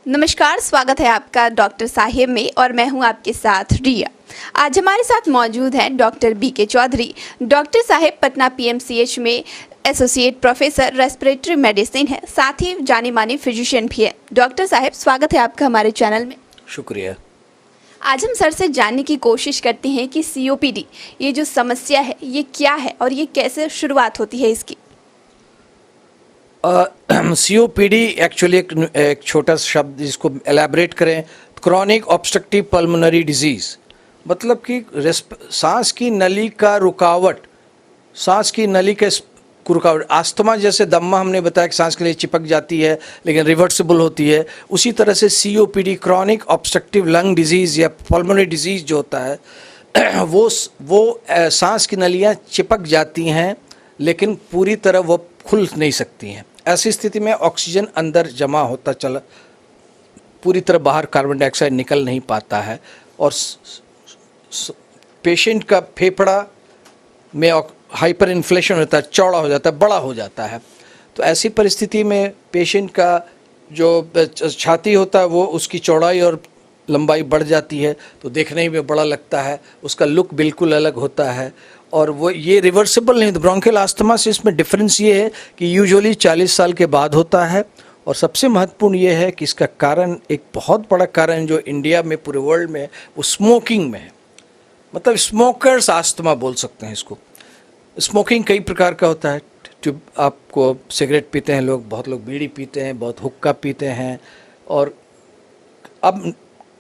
नमस्कार, स्वागत है आपका डॉक्टर साहिब में और मैं हूं आपके साथ रिया। आज हमारे साथ मौजूद हैं डॉक्टर बीके चौधरी। डॉक्टर साहिब पटना पीएमसीएच में एसोसिएट प्रोफेसर रेस्पिरेटरी मेडिसिन है, साथ ही जाने माने फिजिशियन भी है। डॉक्टर साहिब, स्वागत है आपका हमारे चैनल में। शुक्रिया। आज हम सर से जानने की कोशिश करते हैं कि सीओपीडी ये जो समस्या है ये क्या है और ये कैसे शुरुआत होती है इसकी। सीओपीडी एक्चुअली एक छोटा शब्द जिसको एलैबोरेट करें, क्रॉनिक ऑब्स्ट्रक्टिव पल्मोनरी डिजीज़, मतलब कि सांस की नली का रुकावट, सांस की नली के रुकावट। आस्थमा जैसे दम्मा हमने बताया कि सांस के लिए चिपक जाती है लेकिन रिवर्सिबल होती है, उसी तरह से COPD chronic obstructive lung disease या पल्मोनरी डिजीज़ जो होता है वो सांस की नलियाँ चिपक जाती हैं लेकिन पूरी तरह वो खुल नहीं सकती हैं। ऐसी स्थिति में ऑक्सीजन अंदर जमा होता चला, पूरी तरह बाहर कार्बन डाइऑक्साइड निकल नहीं पाता है और पेशेंट का फेफड़ा में हाइपर इन्फ्लेशन होता है, चौड़ा हो जाता है, बड़ा हो जाता है। तो ऐसी परिस्थिति में पेशेंट का जो छाती होता है वो उसकी चौड़ाई और लंबाई बढ़ जाती है, तो देखने में बड़ा लगता है, उसका लुक बिल्कुल अलग होता है और वो ये रिवर्सिबल नहीं। तो ब्रोंकियल आस्थमा से इसमें डिफरेंस ये है कि यूजुअली 40 साल के बाद होता है और सबसे महत्वपूर्ण ये है कि इसका कारण, एक बहुत बड़ा कारण जो इंडिया में पूरे वर्ल्ड में वो स्मोकिंग में है। मतलब स्मोकर्स आस्थमा बोल सकते हैं इसको। स्मोकिंग कई प्रकार का होता है। आपको सिगरेट पीते हैं लोग, बहुत लोग बीड़ी पीते हैं, बहुत हुक्का पीते हैं और अब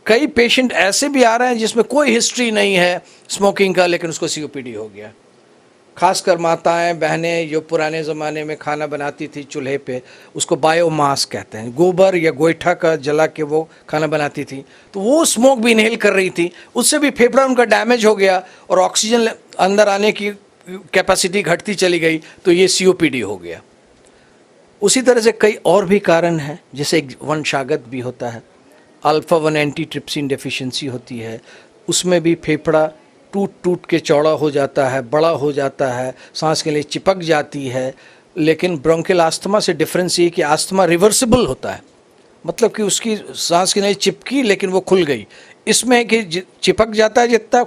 कई पेशेंट ऐसे भी आ रहे हैं जिसमें कोई हिस्ट्री नहीं है स्मोकिंग का लेकिन उसको सीओपीडी हो गया। खासकर माताएं बहनें जो पुराने ज़माने में खाना बनाती थी चूल्हे पे, उसको बायोमास कहते हैं, गोबर या गोईठा का जला के वो खाना बनाती थी, तो वो स्मोक भी इनहेल कर रही थी, उससे भी फेफड़ा उनका डैमेज हो गया और ऑक्सीजन अंदर आने की कैपेसिटी घटती चली गई, तो ये सीओपीडी हो गया। उसी तरह से कई और भी कारण हैं, जैसे एक वंशागत भी होता है, अल्फा 1 एंटीट्रिप्सिन डेफिशिएंसी होती है, उसमें भी फेफड़ा टूट टूट के चौड़ा हो जाता है, बड़ा हो जाता है, सांस के लिए चिपक जाती है। लेकिन ब्रोंकियल आस्थमा से डिफरेंस ये कि आस्थमा रिवर्सिबल होता है, मतलब कि उसकी सांस की नली चिपकी लेकिन वो खुल गई। इसमें कि चिपक जाता है, जितना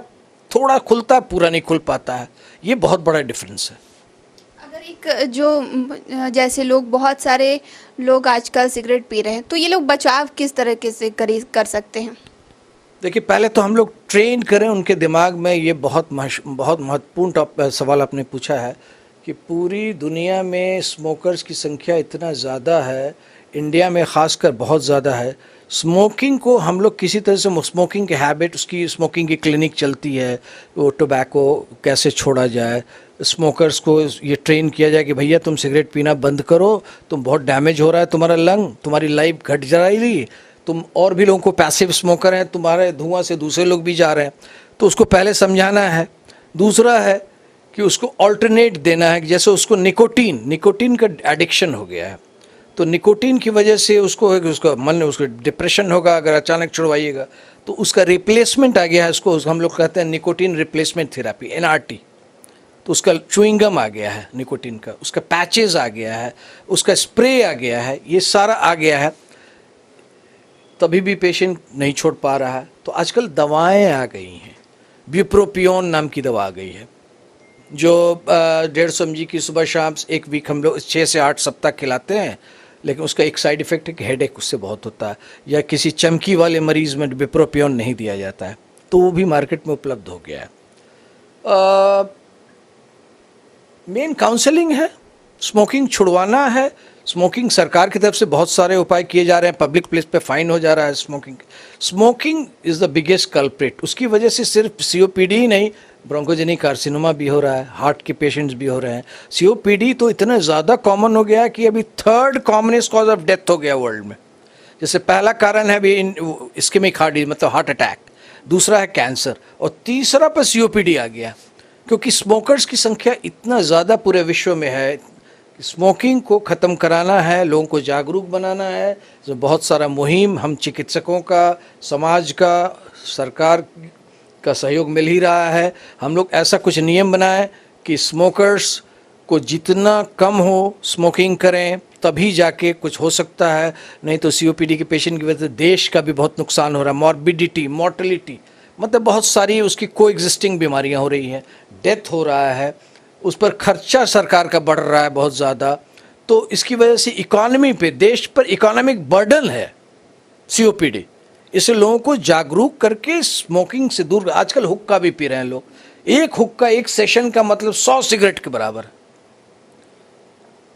थोड़ा खुलता है पूरा नहीं खुल पाता है। ये बहुत बड़ा डिफरेंस है। अगर एक जो जैसे लोग, बहुत सारे लोग आजकल सिगरेट पी रहे हैं, तो ये लोग बचाव किस तरीके से कर सकते हैं? देखिए, पहले तो हम लोग ट्रेन करें उनके दिमाग में। ये बहुत महत्वपूर्ण सवाल आपने पूछा है कि पूरी दुनिया में स्मोकर्स की संख्या इतना ज़्यादा है, इंडिया में ख़ासकर बहुत ज़्यादा है। स्मोकिंग को हम लोग किसी तरह से, स्मोकिंग के हैबिट, उसकी स्मोकिंग की क्लिनिक चलती है, वो टोबैको कैसे छोड़ा जाए, स्मोकर्स को ये ट्रेन किया जाए कि भैया तुम सिगरेट पीना बंद करो, तुम बहुत डैमेज हो रहा है तुम्हारा लंग, तुम्हारी लाइफ घट जा रही, तुम और भी लोगों को, पैसिव स्मोकर हैं, तुम्हारे धुआं से दूसरे लोग भी जा रहे हैं, तो उसको पहले समझाना है। दूसरा है कि उसको ऑल्टरनेट देना है, जैसे उसको निकोटीन का एडिक्शन हो गया है, तो निकोटीन की वजह से उसको मन में उसको डिप्रेशन होगा अगर अचानक छुड़वाइएगा, तो उसका रिप्लेसमेंट आ गया है। उसको हम लोग कहते हैं निकोटीन रिप्लेसमेंट थेरेपी, एनआरटी। तो उसका च्युइंगम आ गया है निकोटीन का, उसका पैचेस आ गया है, उसका स्प्रे आ गया है, ये सारा आ गया है, तभी भी पेशेंट नहीं छोड़ पा रहा है। तो आजकल दवाएं आ गई हैं, ब्यूप्रोपियोन नाम की दवा आ गई है जो 150 mg की सुबह शाम एक वीक हम लोग 6 से 8 सप्ताह खिलाते हैं, लेकिन उसका एक साइड इफ़ेक्ट है कि हेडेक उससे बहुत होता है, या किसी चमकी वाले मरीज़ में ब्यूप्रोपियोन नहीं दिया जाता है, तो वो भी मार्केट में उपलब्ध हो गया है। मेन काउंसलिंग है, स्मोकिंग छुड़वाना है। स्मोकिंग सरकार की तरफ से बहुत सारे उपाय किए जा रहे हैं, पब्लिक प्लेस पे फाइन हो जा रहा है। Smoking is the biggest culprit. उसकी वजह से सिर्फ सीओपीडी ही नहीं, ब्रोंकोजेनिक कार्सिनोमा भी हो रहा है, हार्ट के पेशेंट्स भी हो रहे हैं। सीओपीडी तो इतना ज़्यादा कॉमन हो गया है कि अभी 3rd commonest cause of death हो गया वर्ल्ड में। जैसे पहला कारण है अभी इस्केमिक हार्ट डिजीज, मतलब हार्ट अटैक, दूसरा है कैंसर, और तीसरा पर सीओपीडी आ गया, क्योंकि स्मोकर्स की संख्या इतना ज़्यादा पूरे विश्व में है। स्मोकिंग को ख़त्म कराना है, लोगों को जागरूक बनाना है। तो बहुत सारा मुहिम हम चिकित्सकों का, समाज का, सरकार का सहयोग मिल ही रहा है। हम लोग ऐसा कुछ नियम बनाएं कि स्मोकर्स को जितना कम हो स्मोकिंग करें, तभी जाके कुछ हो सकता है, नहीं तो सीओपीडी के पेशेंट की वजह से देश का भी बहुत नुकसान हो रहा है। मॉर्बिडिटी, मोर्टेलिटी, मतलब बहुत सारी उसकी को एग्जिस्टिंग बीमारियां हो रही हैं, डेथ हो रहा है, उस पर खर्चा सरकार का बढ़ रहा है बहुत ज़्यादा। तो इसकी वजह से इकॉनमी पे, देश पर इकोनॉमिक बर्डन है सीओपीडी। इससे लोगों को जागरूक करके स्मोकिंग से दूर, आजकल हुक्का भी पी रहे हैं लोग। एक हुक्का एक सेशन का मतलब 100 सिगरेट के बराबर है।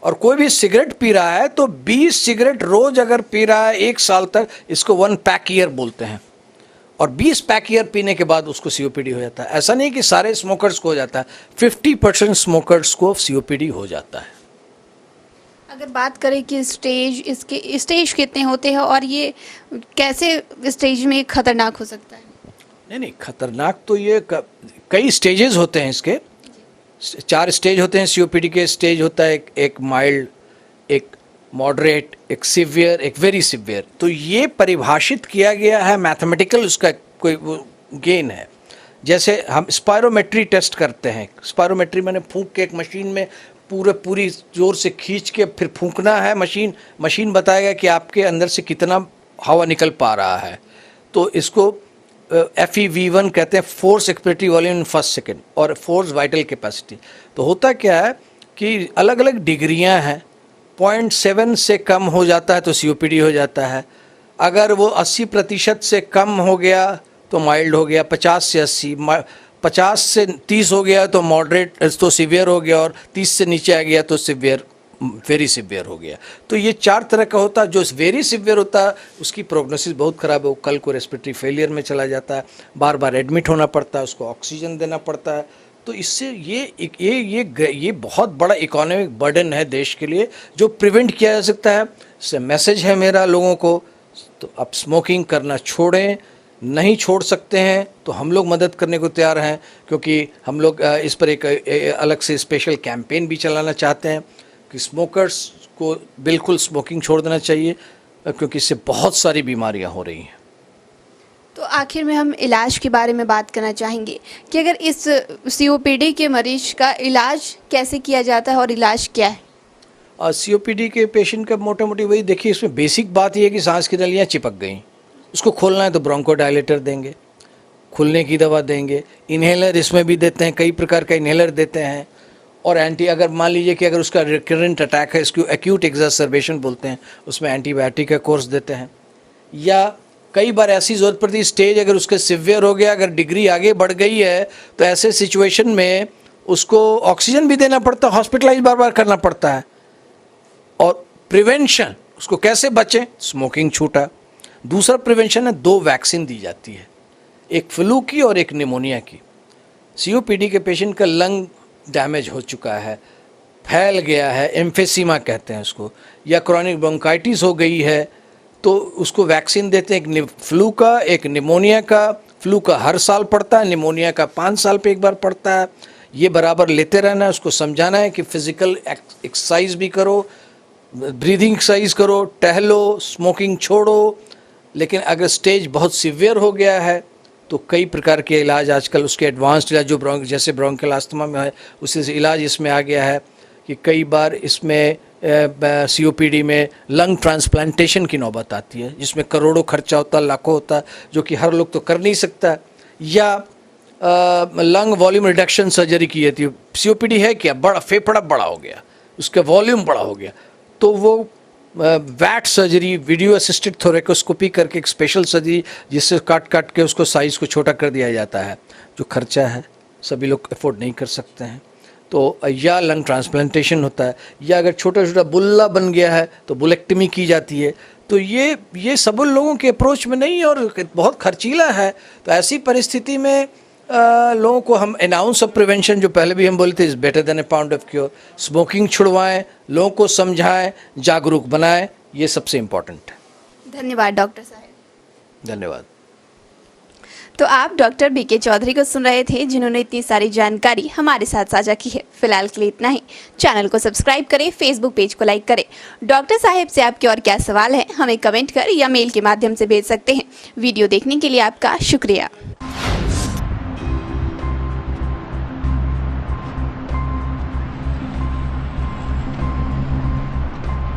और कोई भी सिगरेट पी रहा है तो 20 सिगरेट रोज अगर पी रहा है 1 साल तक, इसको 1 पैक ईयर बोलते हैं। और 20 पैक ईयर पीने के बाद उसको सीओपीडी हो जाता है। ऐसा नहीं कि सारे स्मोकर्स को हो जाता है, 50% स्मोकर्स को सीओपीडी हो जाता है। अगर बात करें कि इसके स्टेज कितने होते हैं और ये कैसे स्टेज में खतरनाक हो सकता है? नहीं, खतरनाक तो ये कई स्टेजेस होते हैं इसके। 4 स्टेज होते हैं सीओपीडी के। स्टेज होता है एक माइल्ड, एक मॉडरेट, एक सिवियर, एक वेरी सिवियर। तो ये परिभाषित किया गया है, मैथमेटिकल उसका कोई गेन है। जैसे हम स्पायरोमेट्री टेस्ट करते हैं। स्पायरोमेट्री मैंने फूंक के एक मशीन में पूरी ज़ोर से खींच के फिर फूंकना है। मशीन बताएगा कि आपके अंदर से कितना हवा निकल पा रहा है। तो इसको FEV1 कहते हैं, force expiratory volume in first second, और फोर्स वाइटल कैपेसिटी। तो होता क्या है कि अलग अलग डिग्रियां हैं। 0.7 से कम हो जाता है तो सीओपीडी हो जाता है। अगर वो 80% से कम हो गया तो माइल्ड हो गया, 50 से 80, 50 से 30 हो गया तो मॉडरेट, तो सीवियर हो गया, और 30 से नीचे आ गया तो सीवियर, वेरी सिवियर हो गया। तो ये 4 तरह का होता है। जो वेरी सिवियर होता है उसकी प्रोग्नोसिस बहुत ख़राब है, वो कल को रेस्पिरेटरी फेलियर में चला जाता है, बार बार एडमिट होना पड़ता है, उसको ऑक्सीजन देना पड़ता है। तो इससे ये बहुत बड़ा इकोनॉमिक बर्डन है देश के लिए, जो प्रिवेंट किया जा सकता है। इससे मैसेज है मेरा लोगों को, तो आप स्मोकिंग करना छोड़ें। नहीं छोड़ सकते हैं तो हम लोग मदद करने को तैयार हैं, क्योंकि हम लोग इस पर एक अलग से स्पेशल कैंपेन भी चलाना चाहते हैं कि स्मोकर्स को बिल्कुल स्मोकिंग छोड़ देना चाहिए, क्योंकि इससे बहुत सारी बीमारियां हो रही हैं। तो आखिर में हम इलाज के बारे में बात करना चाहेंगे कि अगर इस सीओपीडी के मरीज का इलाज कैसे किया जाता है और इलाज क्या है? सीओपीडी के पेशेंट का मोटा मोटी वही देखिए, इसमें बेसिक बात यह है कि सांस की नलियाँ चिपक गई, उसको खोलना है तो ब्रोंकोडायलेटर देंगे, खुलने की दवा देंगे। इन्हेलर इसमें भी देते हैं, कई प्रकार का इन्हेलर देते हैं। और अगर मान लीजिए कि अगर उसका रिकरेंट अटैक है, इसको एक्यूट एक्सर्बेशन बोलते हैं, उसमें एंटीबायोटिक का कोर्स देते हैं। या कई बार ऐसी ज़रूरत पड़ती है, स्टेज अगर उसके सिवियर हो गया, अगर डिग्री आगे बढ़ गई है, तो ऐसे सिचुएशन में उसको ऑक्सीजन भी देना पड़ता है, हॉस्पिटलाइज बार बार करना पड़ता है। और प्रिवेंशन, उसको कैसे बचें? स्मोकिंग छूटा। दूसरा प्रिवेंशन है, 2 वैक्सीन दी जाती है, एक फ्लू की और एक निमोनिया की। सीओपीडी के पेशेंट का लंग डैमेज हो चुका है, फैल गया है, एम्फेसीमा कहते हैं उसको, या क्रॉनिक ब्रोंकाइटिस हो गई है, तो उसको वैक्सीन देते हैं, एक फ्लू का, एक निमोनिया का। फ्लू का हर साल पड़ता है, निमोनिया का 5 साल पे एक बार पड़ता है। ये बराबर लेते रहना है, उसको समझाना है कि फिज़िकल एक्सरसाइज भी करो, ब्रीदिंग एक्सरसाइज करो, टहलो, स्मोकिंग छोड़ो। लेकिन अगर स्टेज बहुत सीवियर हो गया है तो कई प्रकार के इलाज आजकल, उसके एडवांस्ड इलाज जो जैसे ब्रोंकियल अस्थमा में है, उसी से इलाज इसमें आ गया है कि कई बार इसमें सीओपीडी में लंग ट्रांसप्लांटेशन की नौबत आती है, जिसमें करोड़ों खर्चा होता है, लाखों होता है, जो कि हर लोग तो कर नहीं सकता। या लंग वॉल्यूम रिडक्शन सर्जरी की जाती है। सीओपीडी है क्या, बड़ा फेफड़ा बड़ा हो गया, उसका वॉल्यूम बड़ा हो गया, तो वो वैट सर्जरी, वीडियो असिस्टेड थोरेकोस्कोपी करके एक स्पेशल सर्जरी, जिससे काट के उसको साइज़ को छोटा कर दिया जाता है। जो खर्चा है सभी लोग अफोर्ड नहीं कर सकते हैं। तो या लंग ट्रांसप्लांटेशन होता है, या अगर छोटा छोटा बुल्ला बन गया है तो बुलेक्टमी की जाती है। तो ये सब लोगों के अप्रोच में नहीं, और बहुत खर्चीला है। तो ऐसी परिस्थिति में लोगों को हम अनाउंस ऑफ प्रिवेंशन, जो पहले भी हम बोलते थे, is better than a pound of cure. Smoking छुड़वाएं, लोगों को समझाएं, जागरूक बनाएं, ये सबसे इम्पोर्टेंट है। धन्यवाद डॉक्टर साहब। धन्यवाद। तो आप डॉक्टर बीके चौधरी को सुन रहे थे, जिन्होंने इतनी सारी जानकारी हमारे साथ साझा की है। फिलहाल के लिए इतना ही। चैनल को सब्सक्राइब करें, फेसबुक पेज को लाइक करें। डॉक्टर साहब से आपके और क्या सवाल है, हमें कमेंट कर या मेल के माध्यम से भेज सकते हैं। वीडियो देखने के लिए आपका शुक्रिया।